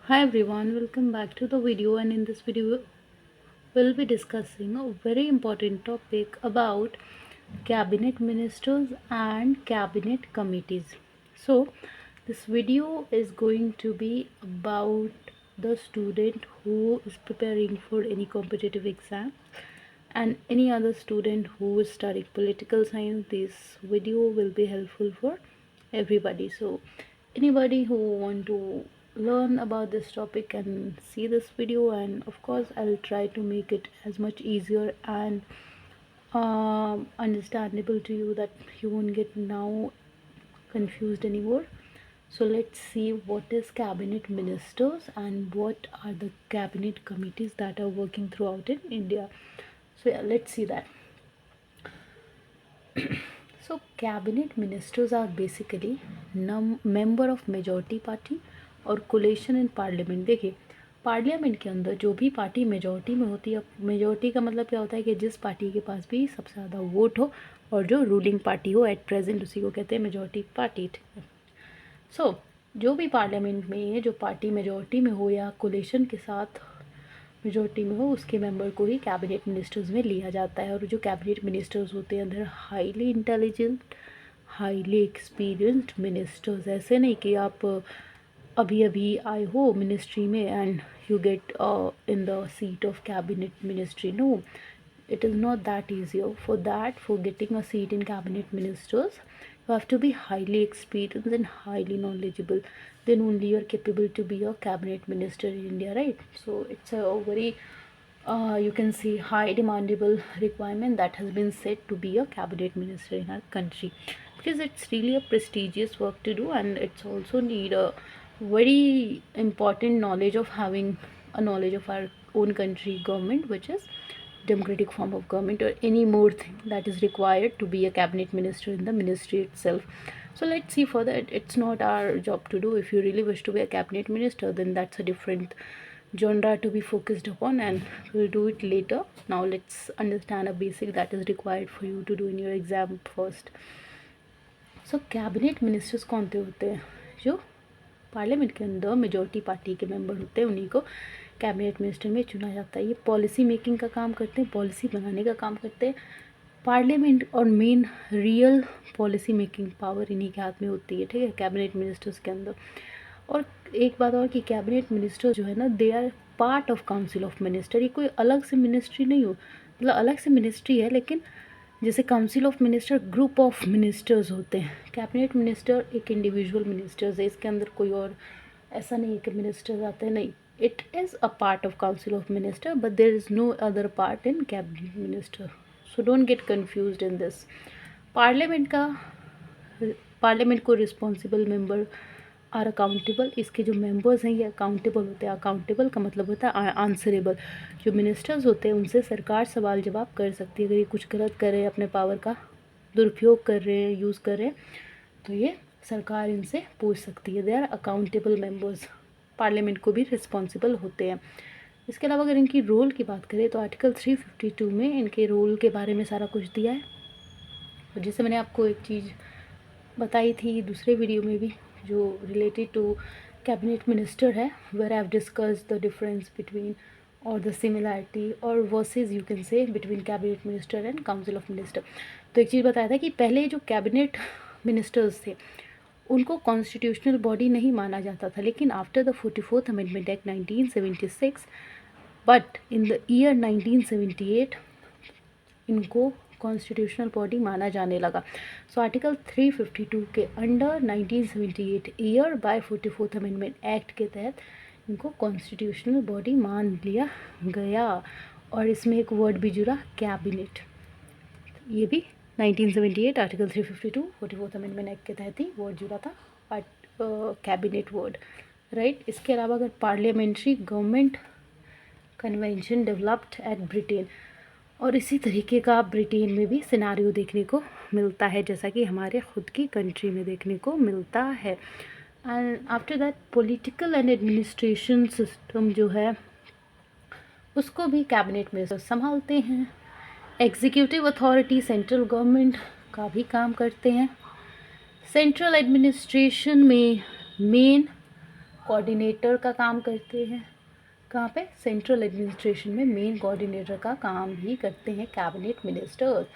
Hi everyone, welcome back to the video, and in this video we'll be discussing a very important topic about cabinet ministers and cabinet committees. So this video is going to be about the student who is preparing for any competitive exam and any other student who is studying political science. This video will be helpful for everybody. So anybody who want to learn about this topic can see this video, and of course I'll try to make it as much easier and understandable to you that you won't get now confused anymore. So let's see what is cabinet ministers and what are the cabinet committees that are working throughout in India. So yeah, let's see that. So cabinet ministers are basically member of majority party और coalition in parliament. देखिए, parliament के अंदर जो भी party majority में होती है, majority का मतलब क्या होता है कि जिस पार्टी के पास भी सबसे ज़्यादा वोट हो और जो रूलिंग पार्टी हो एट प्रेजेंट, उसी को कहते हैं मेजॉरिटी पार्टी. ठीक है. सो जो भी पार्लियामेंट में जो पार्टी मेजॉरिटी में हो या कोलेशन के साथ मेजोरिटी में हो, उसके मेंबर को ही कैबिनेट मिनिस्टर्स में लिया जाता है. और जो कैबिनेट मिनिस्टर्स होते हैं अंदर highly intelligent, highly experienced ministers. ऐसे नहीं कि आप अभी अभी आए हो मिनिस्ट्री में and you get in the seat of cabinet ministry. No, it is not that easier. For getting a seat in cabinet ministers, you have to be highly experienced and highly knowledgeable. Then only you are capable to be a cabinet minister in India, right? So it's a very you can see high demandable requirement that has been set to be a cabinet minister in our country, because it's really a prestigious work to do, and it's also need a very important knowledge of having a knowledge of our own country government, which is democratic form of government, or any more thing that is required to be a cabinet minister in the ministry itself. So let's see further. It's not our job to do. If you really wish to be a cabinet minister, then that's a different genre to be focused upon, and we'll do it later. Now let's understand a basic that is required for you to do in your exam first. So cabinet ministers कौन से होते हैं? जो parliament के अंदर majority party के member होते हैं, उन्हीं को कैबिनेट मिनिस्टर में चुना जाता है. ये पॉलिसी मेकिंग का काम करते हैं, पॉलिसी बनाने का काम करते हैं. पार्लियामेंट और main real policy making power इन्हीं के हाथ में होती है. ठीक है, कैबिनेट मिनिस्टर्स के अंदर. और एक बात और कि कैबिनेट मिनिस्टर जो है ना, they are part of council of minister. ये कोई अलग से मिनिस्ट्री नहीं हो, मतलब अलग से मिनिस्ट्री है, लेकिन जैसे council of minister group of ministers होते हैं. कैबिनेट मिनिस्टर एक इंडिविजुअल मिनिस्टर्स है, इसके अंदर कोई और ऐसा नहीं है कि मिनिस्टर्स आते हैं, नहीं. It is a part of council of minister, but there is no other part in cabinet minister. So don't get confused in this. Parliament को रिस्पॉन्सिबल मेंबर आर अकाउंटेबल. इसके जो मेंबर्स हैं ये अकाउंटेबल होते हैं. अकाउंटेबल का मतलब होता है आंसरेबल. जो मिनिस्टर्स होते हैं उनसे सरकार सवाल जवाब कर सकती है. अगर ये कुछ गलत कर रहे हैं, अपने पावर का दुरुपयोग कर रहे हैं, यूज़ कर रहे हैं, तो ये सरकार इनसे पूछ सकती है. They are accountable members. Parliament को भी रिस्पॉन्सिबल होते हैं. इसके अलावा अगर इनकी रोल की बात करें तो आर्टिकल 352 में इनके रोल के बारे में सारा कुछ दिया है. और जैसे मैंने आपको एक चीज़ बताई थी दूसरे वीडियो में भी, जो रिलेटेड टू कैबिनेट मिनिस्टर है, where I have discuss the difference between और द सिमिलैरिटी और versus you can say between cabinet minister and council of minister. तो एक चीज़ बताया था कि पहले जो कैबिनेट मिनिस्टर्स थे उनको कॉन्स्टिट्यूशनल बॉडी नहीं माना जाता था, लेकिन after the 44th amendment act 1976, but in the year 1978 इनको कॉन्स्टिट्यूशनल बॉडी माना जाने लगा. सो आर्टिकल 352 के under 1978 year by 44th amendment act के तहत इनको कॉन्स्टिट्यूशनल बॉडी मान लिया गया. और इसमें एक वर्ड भी जुड़ा, कैबिनेट. ये भी 1978 आर्टिकल 352 44th अमेंडमेंट एक्ट के तहत ही वर्ड जुड़ा था, कैबिनेट वर्ड, राइट. इसके अलावा अगर parliamentary government convention developed eight Britain, और इसी तरीके का ब्रिटेन में भी सिनारियो देखने को मिलता है, जैसा कि हमारे ख़ुद की कंट्री में देखने को मिलता है. And after that political and administration system जो है उसको भी कैबिनेट मिनिस्टर संभालते हैं. एग्जीक्यूटिव अथॉरिटी सेंट्रल गवर्नमेंट का भी काम करते हैं. सेंट्रल एडमिनिस्ट्रेशन में मेन कोऑर्डिनेटर का काम करते हैं। कहाँ पे? सेंट्रल एडमिनिस्ट्रेशन में मेन कोऑर्डिनेटर का काम ही करते हैं कैबिनेट मिनिस्टर्स।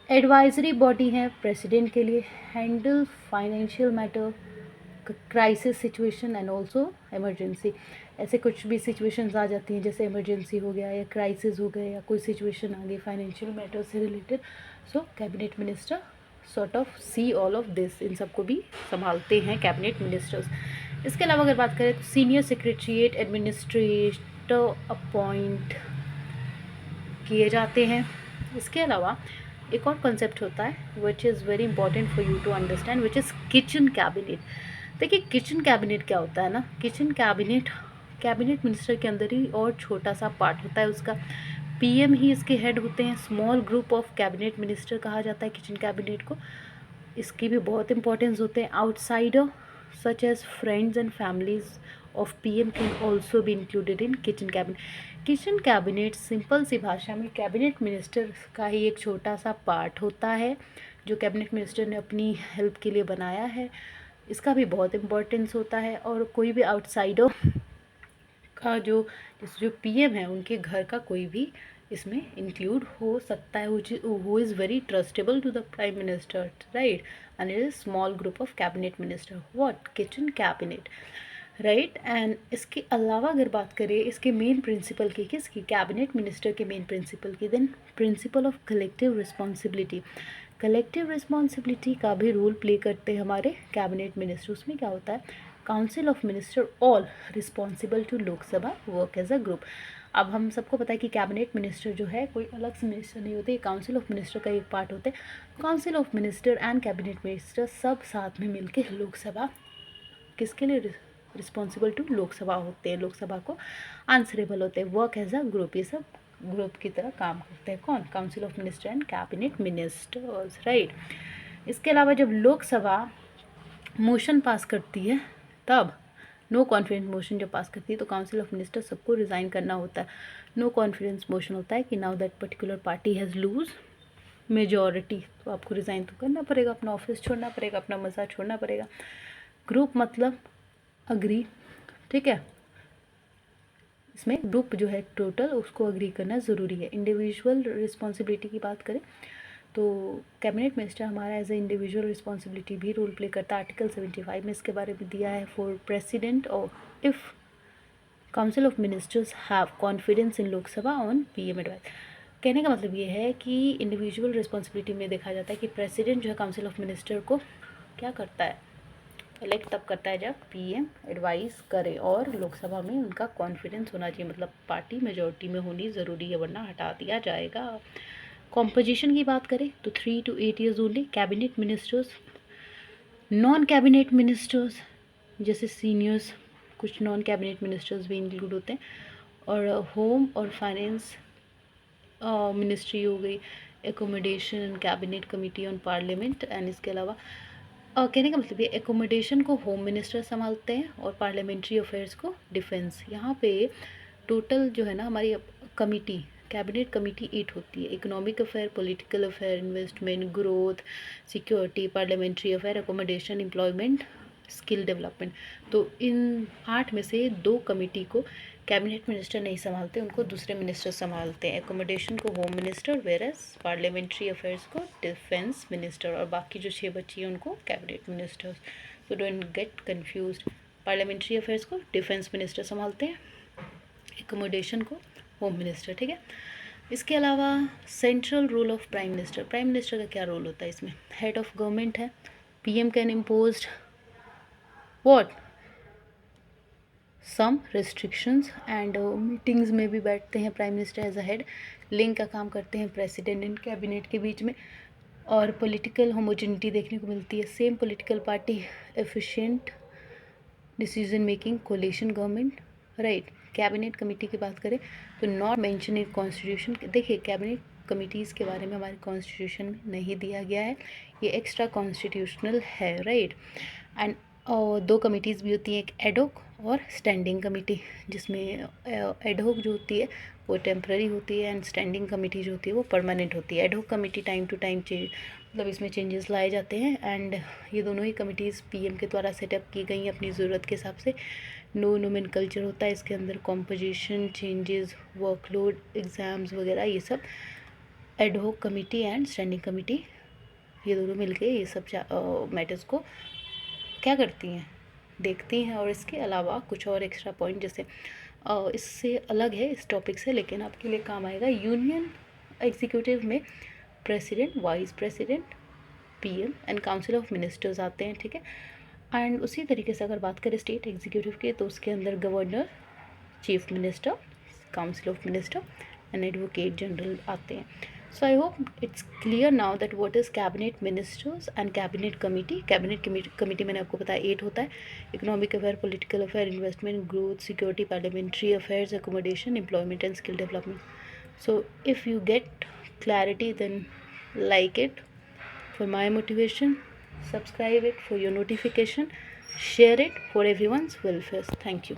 एडवाइजरी बॉडी है प्रेसिडेंट के लिए, handle financial matter, crisis situation and also emergency. ऐसे कुछ भी सिचुएशंस आ जाती हैं जैसे इमरजेंसी हो गया या क्राइसिस हो गया या कोई सिचुएशन आ गई फाइनेंशियल मैटर से related, so cabinet minister sort of see all of this, इन सबको भी संभालते हैं कैबिनेट मिनिस्टर्स। इसके अलावा अगर बात करें तो सीनियर सेक्रेटरीट एडमिनिस्ट्रेटर अपॉइंट किए जाते हैं। इसके अलावा एक और कॉन्सेप्ट होता है which is very important for you to understand, which is kitchen cabinet. देखिए किचन कैबिनेट क्या होता है ना, किचन कैबिनेट कैबिनेट मिनिस्टर के अंदर ही और छोटा सा पार्ट होता है उसका, पीएम ही इसके हेड होते हैं। Small group of cabinet minister कहा जाता है किचन कैबिनेट को। इसकी भी बहुत इंपॉर्टेंस होते हैं। Outsider such as friends and families of PM can also be included in kitchen cabinet. Kitchen cabinet simple सी भाषा में कैबिनेट मिनिस्टर का ही एक छोटा सा पार्ट होता है जो कैबिनेट मिनिस्टर ने अपनी हेल्प के लिए बनाया है। इसका भी बहुत इम्पोर्टेंस होता है। और कोई भी आउटसाइडर का जो पीएम है उनके घर का कोई भी इसमें इंक्लूड हो सकता है, who is very trustable to the prime minister, right, and it is small group of cabinet minister, what, kitchen cabinet, right. And इसके अलावा अगर बात करें इसके मेन प्रिंसिपल की, किसकी, कैबिनेट मिनिस्टर के मेन प्रिंसिपल की, then principal of collective responsibility. Collective responsibility का भी रोल प्ले करते हैं हमारे कैबिनेट मिनिस्टर। उसमें क्या होता है, council of minister all responsible to Lok Sabha work as a group. अब हम सबको पता है कि कैबिनेट मिनिस्टर जो है कोई अलग से मिनिस्टर नहीं होते, काउंसिल ऑफ मिनिस्टर का एक पार्ट होते हैं। Council of minister and cabinet minister सब साथ में मिलकर लोकसभा किसके लिए रिस्पॉन्सिबल टू लोकसभा होते हैं, लोकसभा को आंसरेबल होते हैं, वर्क एज अ ग्रुप। ये सब ग्रुप की तरह काम करते हैं। कौन, council of minister and cabinet ministers, right. इसके अलावा जब लोकसभा मोशन पास करती है तब, नो कॉन्फिडेंस मोशन जब पास करती है तो काउंसिल ऑफ मिनिस्टर सबको रिज़ाइन करना होता है। नो कॉन्फिडेंस मोशन होता है कि now that particular party has lose majority, तो आपको रिज़ाइन तो करना पड़ेगा, अपना ऑफिस छोड़ना पड़ेगा, अपना मज़ा छोड़ना पड़ेगा। ग्रुप मतलब अग्री, ठीक है, इसमें ग्रुप जो है टोटल उसको अग्री करना ज़रूरी है। इंडिविजुअल रिस्पॉन्सिबिलिटी की बात करें तो कैबिनेट मिनिस्टर हमारा एज ए इंडिविजुअल रिस्पॉन्सिबिलिटी भी रोल प्ले करता है। आर्टिकल 75 में इसके बारे में दिया है, फॉर प्रेसिडेंट और if council of ministers have confidence in Lok Sabha on PM advice. कहने का मतलब ये है कि इंडिविजुअल रिस्पॉन्सिबिलिटी में देखा जाता है कि प्रेसिडेंट जो है काउंसिल ऑफ मिनिस्टर को क्या करता है, इलेक्ट तब करता है जब पीएम एडवाइस करे, और लोकसभा में उनका कॉन्फिडेंस होना चाहिए, मतलब पार्टी मेजॉरिटी में होनी ज़रूरी है वरना हटा दिया जाएगा। कॉम्पोजिशन की बात करें तो 3 to 8 years only cabinet ministers, non cabinet ministers जैसे सीनियर्स, कुछ नॉन कैबिनेट मिनिस्टर्स भी इंक्लूड होते हैं, और होम और फाइनेंस मिनिस्ट्री हो गई, accommodation cabinet committee on parliament. And इसके अलावा कहने का मतलब ये एकोमोडेशन को होम मिनिस्टर संभालते हैं और पार्लियामेंट्री अफेयर्स को डिफेंस। यहाँ पे टोटल जो है ना हमारी कमिटी, कैबिनेट कमिटी 8 होती है, economic affair, political affair, investment, growth, security, parliamentary affair, accommodation, employment, skill development. तो इन 8 में से 2 कमिटी को कैबिनेट मिनिस्टर नहीं संभालते, उनको दूसरे मिनिस्टर संभालते हैं। एकोमोडेशन को home minister, whereas parliamentary affairs को डिफेंस मिनिस्टर, और बाकी जो 6 बची हैं उनको cabinet ministers. So don't get confused, parliamentary affairs को डिफेंस मिनिस्टर संभालते हैं, एकोमोडेशन को होम मिनिस्टर, ठीक है। इसके अलावा central role of prime minister, prime minister का क्या रोल होता है इसमें, हेड ऑफ गवर्नमेंट है, PM can impose what, some restrictions, and meetings में भी बैठते हैं prime minister as a head, link का काम करते हैं प्रेसिडेंट एंड कैबिनेट के बीच में, और पॉलिटिकल होमोजेनिटी देखने को मिलती है, same political party, efficient decision making, coalition government, right. Cabinet committee की बात करें तो नॉट मेंशन इन कॉन्स्टिट्यूशन, देखिए कैबिनेट कमिटीज़ के बारे में हमारे कॉन्स्टिट्यूशन में नहीं दिया गया है, ये एक्स्ट्रा कॉन्स्टिट्यूशनल है, राइट। एंड 2 कमिटीज़ भी होती हैं, एक एडोक और स्टैंडिंग कमेटी, जिसमें एडोक जो होती है वो टेम्पररी होती है एंड स्टैंडिंग कमेटी जो होती है वो परमानेंट होती है। Ad hoc committee time to time मतलब इसमें चेंजेस लाए जाते हैं, एंड ये दोनों ही कमिटीज़ पीएम के द्वारा सेटअप की गई हैं अपनी ज़रूरत के हिसाब से। नो नोमेनकल्चर होता है इसके अंदर, कॉम्पोजिशन चेंजेस, वर्कलोड, एग्ज़ाम्स वगैरह, ये सब ad hoc committee and standing committee ये दोनों मिलके ये सब मैटर्स को क्या करती हैं, देखती हैं। और इसके अलावा कुछ और एक्स्ट्रा पॉइंट जैसे इससे अलग है इस टॉपिक से, लेकिन आपके लिए काम आएगा। यूनियन एग्जीक्यूटिव में president, vice president, PM and council of ministers आते हैं, ठीक है। एंड उसी तरीके से अगर बात करें स्टेट एग्जीक्यूटिव की, तो उसके अंदर governor, chief minister, council of minister and advocate general आते हैं। So I hope it's clear now that what is cabinet ministers and cabinet committee. Cabinet committee मैंने आपको बताया 8 होता है, economic affair, political affair, investment, growth, security, parliamentary affairs, accommodation, employment and skill development. So if you get clarity, then like it for my motivation, subscribe it for your notification, share it for everyone's welfare. Thank you.